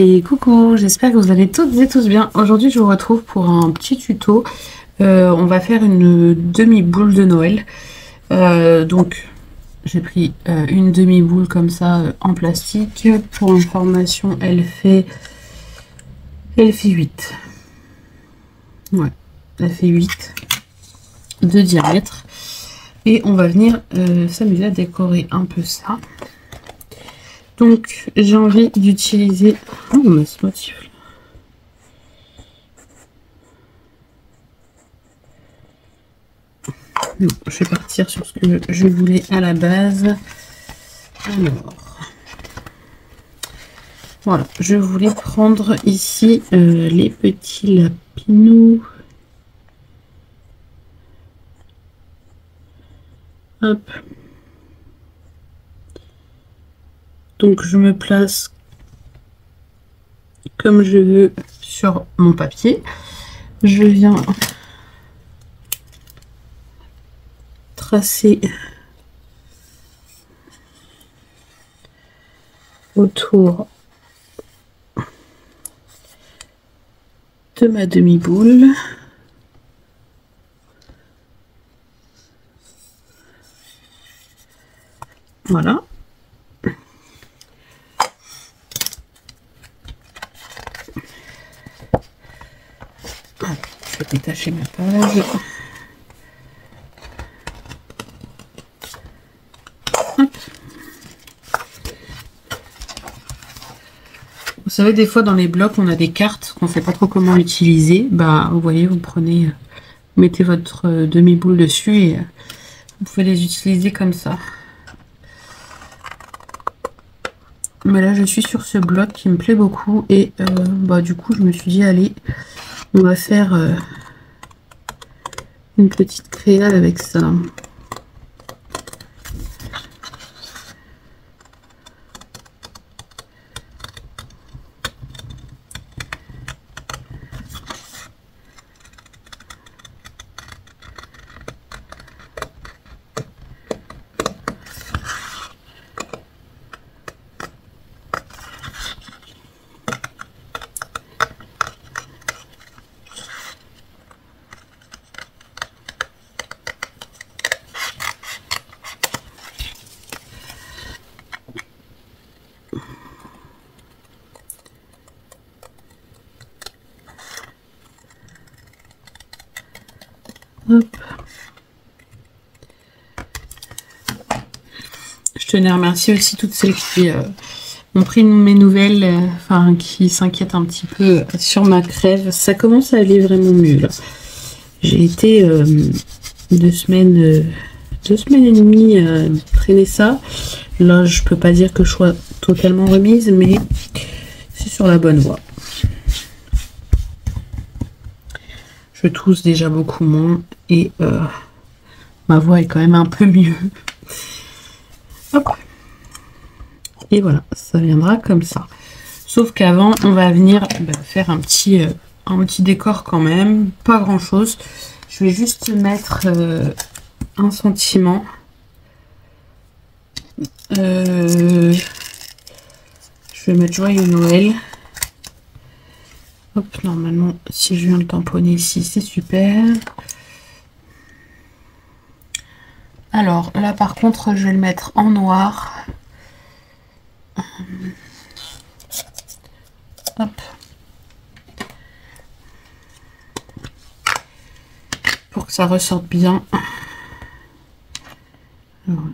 Et coucou, j'espère que vous allez toutes et tous bien. Aujourd'hui je vous retrouve pour un petit tuto. On va faire une demi-boule de Noël. Donc j'ai pris une demi-boule comme ça en plastique. Pour information, elle fait 8. Ouais, elle fait 8 de diamètre. Et on va venir s'amuser à décorer un peu ça. Donc j'ai envie d'utiliser... Oh, on a ce motif là. Non, je vais partir sur ce que je voulais à la base. Alors, voilà, je voulais prendre ici les petits lapinous. Hop. Donc je me place comme je veux sur mon papier. Je viens tracer autour de ma demi-boule. Voilà. Je vais détacher ma page. Hop. Vous savez, des fois dans les blocs, on a des cartes qu'on ne sait pas trop comment utiliser. Bah, vous voyez, vous prenez, vous mettez votre demi-boule dessus et vous pouvez les utiliser comme ça. Mais là, je suis sur ce bloc qui me plaît beaucoup et bah, du coup, je me suis dit, allez, on va faire une petite créale avec ça. Hop. Je tenais à remercier aussi toutes celles qui ont pris mes nouvelles, enfin qui s'inquiètent un petit peu sur ma crève. Ça commence à aller vraiment mieux là. J'ai été 2 semaines et demie à traîner ça. Là, je peux pas dire que je sois totalement remise, mais c'est sur la bonne voie. Je tousse déjà beaucoup moins et ma voix est quand même un peu mieux. Hop. Et voilà, ça viendra comme ça. Sauf qu'avant, on va venir faire un petit décor quand même. Pas grand chose. Je vais juste mettre un sentiment. Je vais mettre Joyeux Noël. Hop, normalement, si je viens le tamponner ici, c'est super. Alors, là, par contre, je vais le mettre en noir. Hop. Pour que ça ressorte bien. Alors,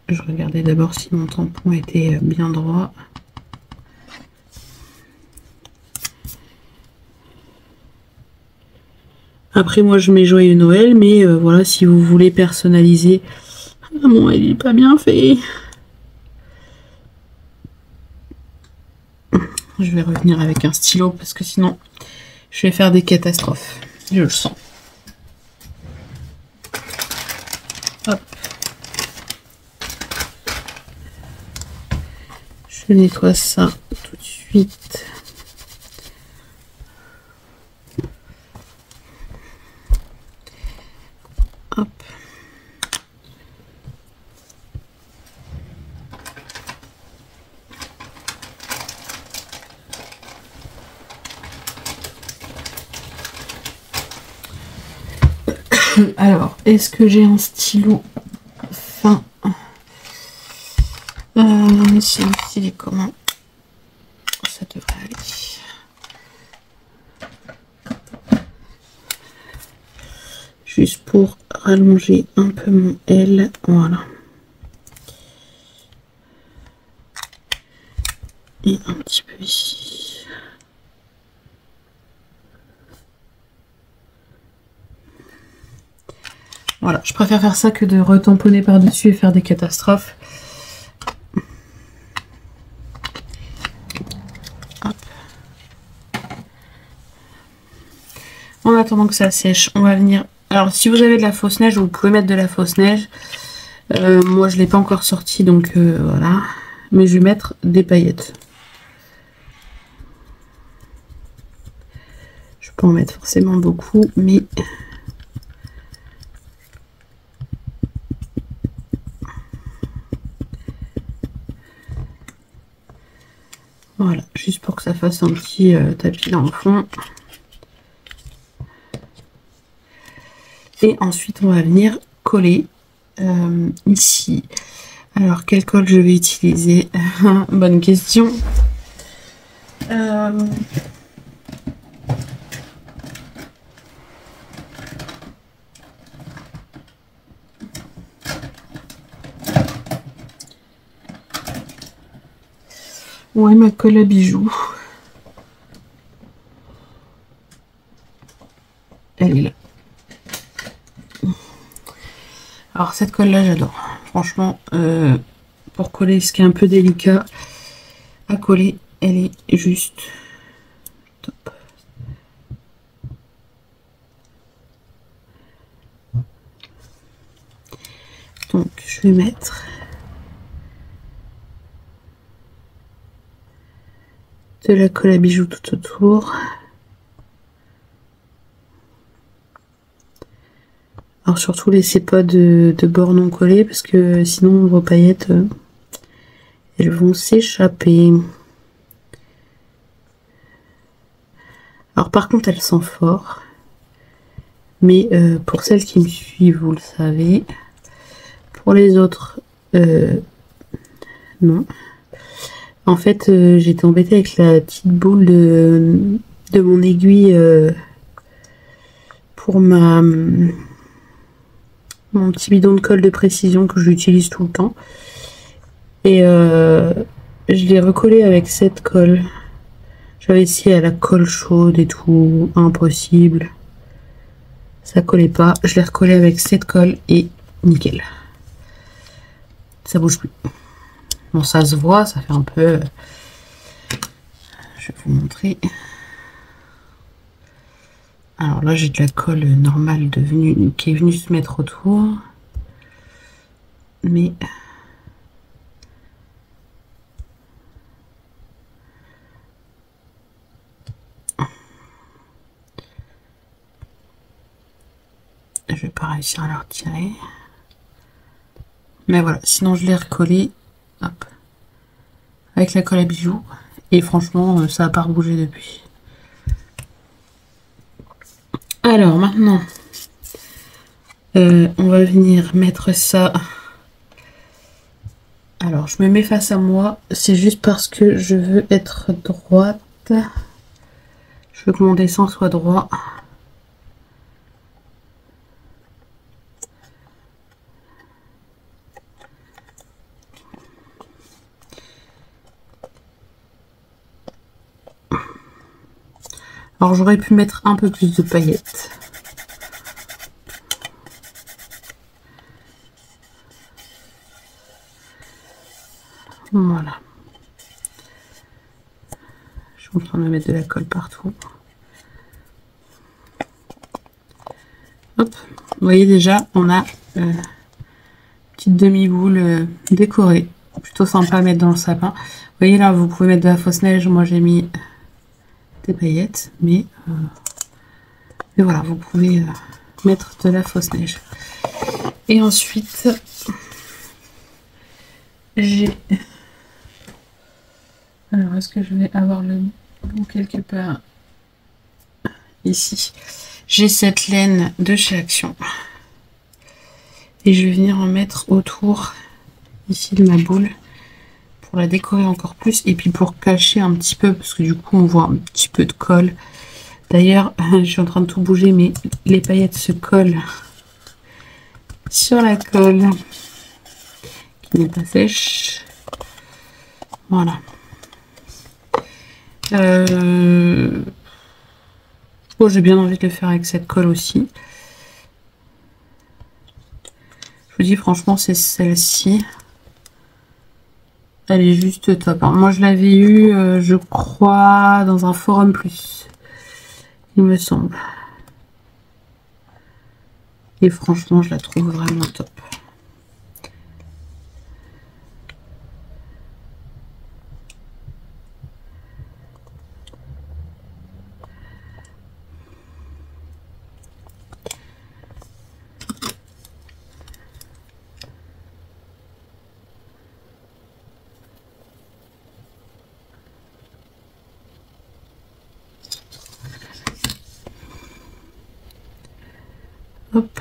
je regardais d'abord si mon tampon était bien droit. Après, moi, je mets Joyeux Noël, mais voilà, si vous voulez personnaliser... Ah bon, il n'est pas bien fait. Je vais revenir avec un stylo, parce que sinon, je vais faire des catastrophes. Je le sens. Hop. Je nettoie ça tout de suite. Hop. Alors, est-ce que j'ai un stylo fin? Si un stylo comment? Ça devrait aller. Juste pour rallonger un peu mon L, voilà. Et un petit peu ici. Voilà, je préfère faire ça que de retamponner par-dessus et faire des catastrophes. Hop. En attendant que ça sèche, on va venir... Alors, si vous avez de la fausse neige, vous pouvez mettre de la fausse neige. Moi, je ne l'ai pas encore sortie, donc voilà. Mais je vais mettre des paillettes. Je peux en mettre forcément beaucoup, mais... Voilà, juste pour que ça fasse un petit tapis dans le fond. Et ensuite, on va venir coller ici. Alors, quelle colle je vais utiliser? Bonne question. Ouais, ma colle à bijoux. Elle est là. Alors cette colle là j'adore. Franchement, pour coller ce qui est un peu délicat à coller, elle est juste top. Donc je vais mettre de la colle à bijoux tout autour. Alors surtout laissez pas de bords non collés parce que sinon vos paillettes elles vont s'échapper. Alors par contre elles sont fort. Mais pour celles qui me suivent, vous le savez. Pour les autres, non. En fait, j'étais embêtée avec la petite boule de mon aiguille pour mon petit bidon de colle de précision que j'utilise tout le temps. Et je l'ai recollé avec cette colle. J'avais essayé à la colle chaude et tout, impossible. Ça collait pas. Je l'ai recollé avec cette colle et nickel. Ça bouge plus. Bon, ça se voit, ça fait un peu... Je vais vous montrer. Alors là, j'ai de la colle normale qui est venue se mettre autour. Mais... je vais pas réussir à la retirer. Mais voilà, sinon je l'ai recollé. Hop. Avec la colle à bijoux. Et franchement, ça n'a pas rebougé depuis. Alors maintenant, on va venir mettre ça. Alors, je me mets face à moi. C'est juste parce que je veux être droite. Je veux que mon dessin soit droit. Alors, j'aurais pu mettre un peu plus de paillettes. Voilà. Je suis en train de mettre de la colle partout. Hop. Vous voyez déjà, on a une petite demi-boule décorée. Plutôt sympa à mettre dans le sapin. Vous voyez là, vous pouvez mettre de la fausse neige. Moi, j'ai mis des paillettes. Mais voilà, vous pouvez mettre de la fausse neige. Et ensuite, j'ai... Alors, est-ce que je vais avoir le bout quelque part ici? J'ai cette laine de chez Action. Et je vais venir en mettre autour ici de ma boule pour la décorer encore plus. Et puis pour cacher un petit peu, parce que du coup on voit un petit peu de colle. D'ailleurs, je suis en train de tout bouger, mais les paillettes se collent sur la colle qui n'est pas sèche. Voilà. Oh, j'ai bien envie de le faire avec cette colle aussi. Je vous dis franchement, c'est celle-ci. Elle est juste top. Hein. Moi, je l'avais eu, je crois, dans un forum plus. Il me semble. Et franchement, je la trouve vraiment top. Hop.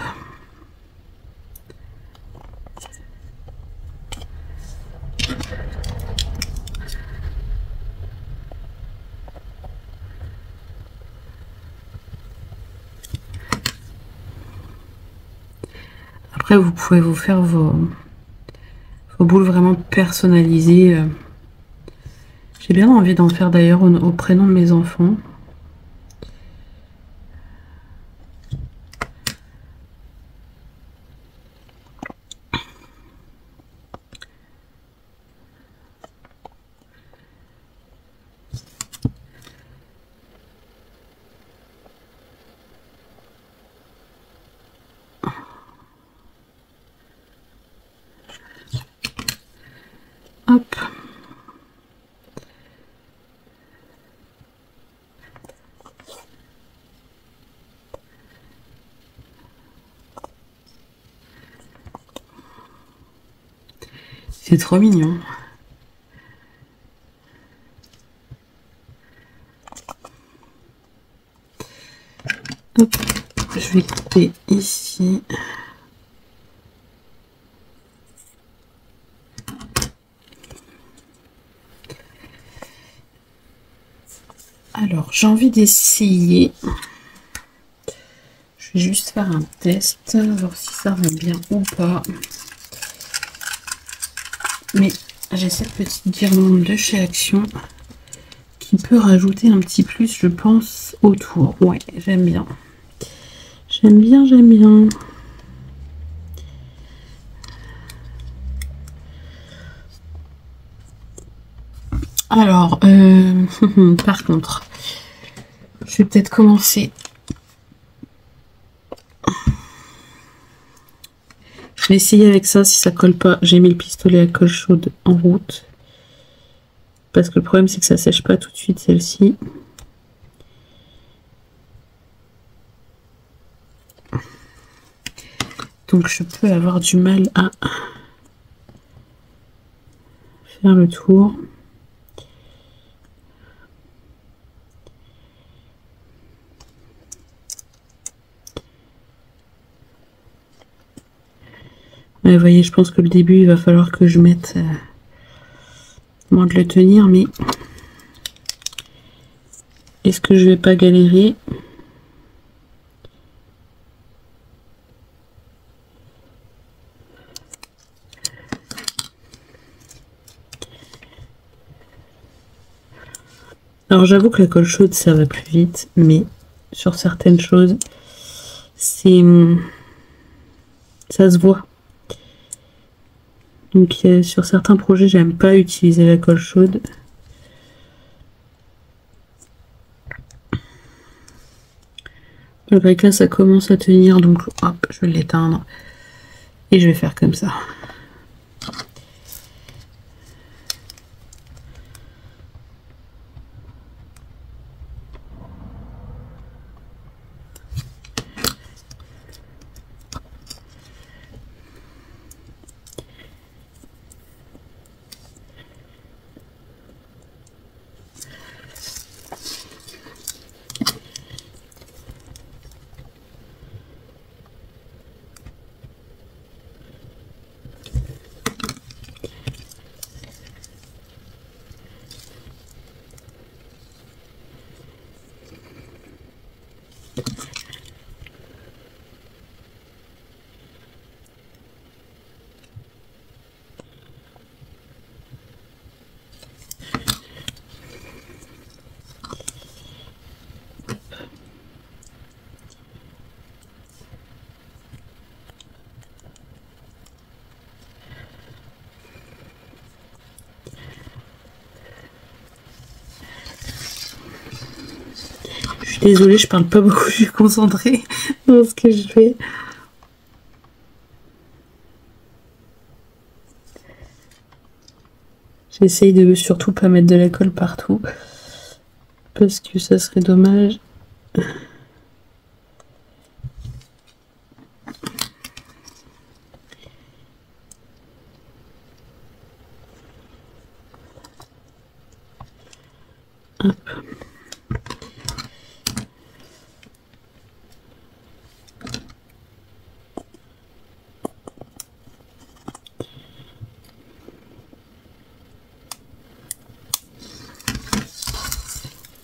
Après, vous pouvez vous faire vos boules vraiment personnalisées. J'ai bien envie d'en faire d'ailleurs au prénom de mes enfants. Hop. C'est trop mignon. Hop. Je vais couper ici. Alors, j'ai envie d'essayer. Je vais juste faire un test, voir si ça va bien ou pas. Mais j'ai cette petite guirlande de chez Action qui peut rajouter un petit plus, je pense, autour. Ouais, j'aime bien. J'aime bien, j'aime bien. Alors, par contre, je vais peut-être commencer. Je vais essayer avec ça, si ça colle pas, j'ai mis le pistolet à colle chaude en route. Parce que le problème, c'est que ça sèche pas tout de suite, celle-ci. Donc, je peux avoir du mal à faire le tour. Ouais, vous voyez, je pense que le début, il va falloir que je mette moins de le tenir, mais est-ce que je vais pas galérer? Alors j'avoue que la colle chaude ça va plus vite, mais sur certaines choses, c'est ça se voit. Donc sur certains projets, j'aime pas utiliser la colle chaude. Malgré que là ça commence à tenir, donc hop, je vais l'éteindre et je vais faire comme ça. Désolée, je parle pas beaucoup, je suis concentrée dans ce que je fais. J'essaye de surtout pas mettre de la colle partout, parce que ça serait dommage. Hop.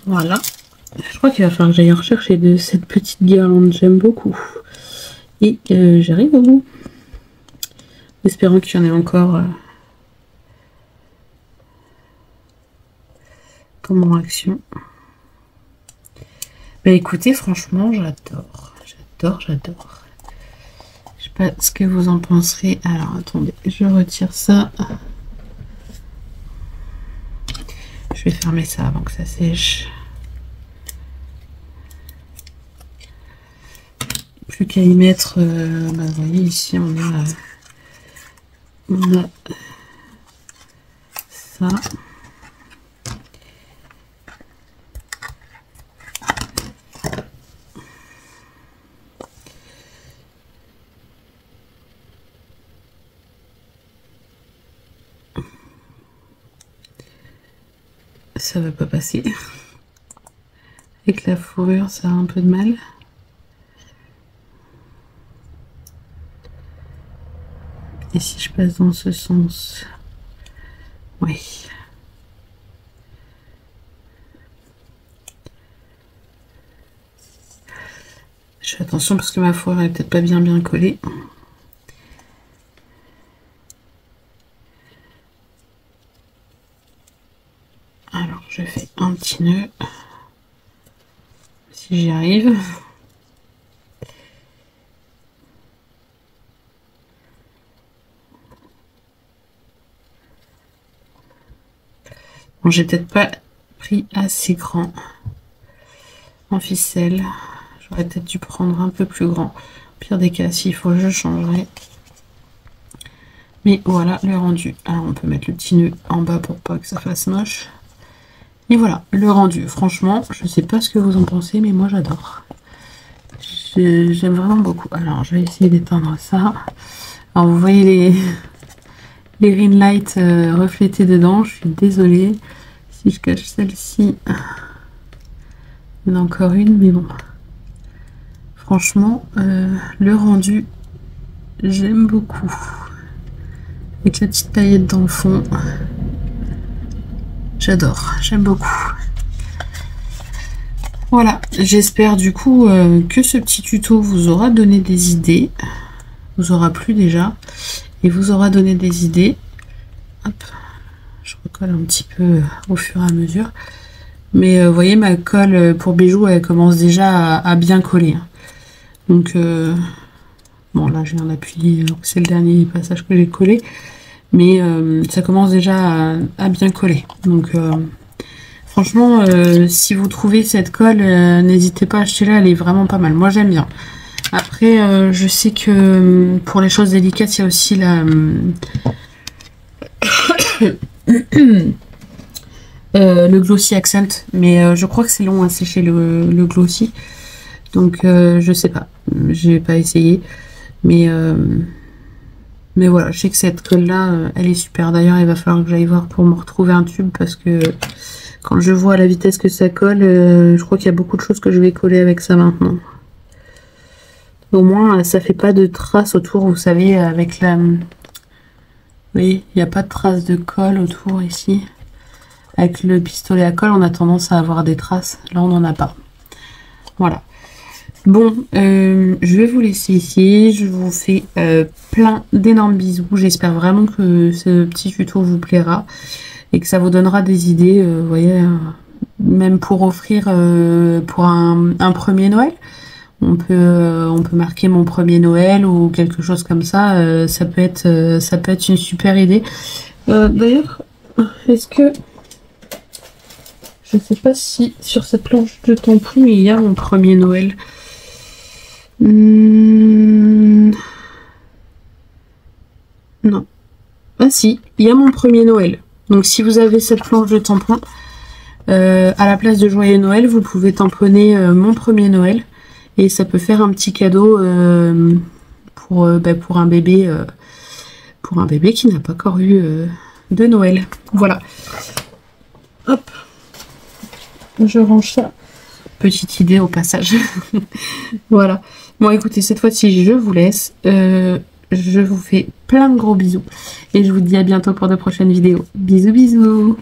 Voilà, je crois qu'il va falloir que j'aille en rechercher de cette petite guirlande, j'aime beaucoup. Et j'arrive au bout. Espérons qu'il y en ait encore comme réaction. Bah écoutez, franchement, j'adore. J'adore. Je sais pas ce que vous en penserez. Alors attendez, je retire ça. Je vais fermer ça avant que ça sèche. Plus qu'à y mettre, bah, vous voyez ici on a ça. Ça va pas passer. Avec la fourrure, ça a un peu de mal. Et si je passe dans ce sens, oui. Je fais attention parce que ma fourrure est peut-être pas bien collée. Alors je fais un petit nœud, si j'y arrive. Bon, j'ai peut-être pas pris assez grand en ficelle. J'aurais peut-être dû prendre un peu plus grand. Au pire des cas, s'il faut, je changerai. Mais voilà le rendu. Alors on peut mettre le petit nœud en bas pour pas que ça fasse moche. Et voilà le rendu. Franchement, je sais pas ce que vous en pensez, mais moi j'adore. J'aime vraiment beaucoup. Alors je vais essayer d'éteindre ça. Alors vous voyez les ring lights reflétés dedans. Je suis désolée. Si je cache celle-ci, il y en a encore une, mais bon. Franchement, le rendu, j'aime beaucoup. Avec la petite paillette dans le fond. J'adore, j'aime beaucoup. Voilà, j'espère du coup que ce petit tuto vous aura donné des idées. Vous aura plu déjà. Et vous aura donné des idées. Hop, je recolle un petit peu au fur et à mesure. Mais vous voyez, ma colle pour bijoux, elle commence déjà à bien coller. Donc, bon là je viens d'appuyer, c'est le dernier passage que j'ai collé. Mais ça commence déjà à bien coller. Donc franchement, si vous trouvez cette colle, n'hésitez pas à acheter là, elle est vraiment pas mal. Moi j'aime bien. Après, je sais que pour les choses délicates, il y a aussi la le Glossy Accent. Mais je crois que c'est long à sécher le Glossy. Donc je sais pas. J'ai pas essayé. Mais voilà, je sais que cette colle là, elle est super. D'ailleurs, il va falloir que j'aille voir pour me retrouver un tube parce que quand je vois la vitesse que ça colle, je crois qu'il y a beaucoup de choses que je vais coller avec ça maintenant. Au moins, ça fait pas de traces autour, vous savez, avec la... Oui, il n'y a pas de traces de colle autour ici. Avec le pistolet à colle, on a tendance à avoir des traces. Là, on n'en a pas. Voilà. Bon, je vais vous laisser ici. Je vous fais plein d'énormes bisous. J'espère vraiment que ce petit tuto vous plaira et que ça vous donnera des idées, vous voyez, même pour offrir pour un premier Noël. On peut marquer mon premier Noël ou quelque chose comme ça. Ça peut être une super idée. D'ailleurs, est-ce que... Je sais pas si sur cette planche de tampon il y a mon premier Noël. Non. Ah si, il y a mon premier Noël. Donc si vous avez cette planche de tampon, à la place de Joyeux Noël, vous pouvez tamponner mon premier Noël. Et ça peut faire un petit cadeau pour un bébé qui n'a pas encore eu de Noël. Voilà. Hop. Je range ça. Petite idée au passage. Voilà. Bon, écoutez, cette fois-ci, je vous laisse. Je vous fais plein de gros bisous. Et je vous dis à bientôt pour de prochaines vidéos. Bisous, bisous.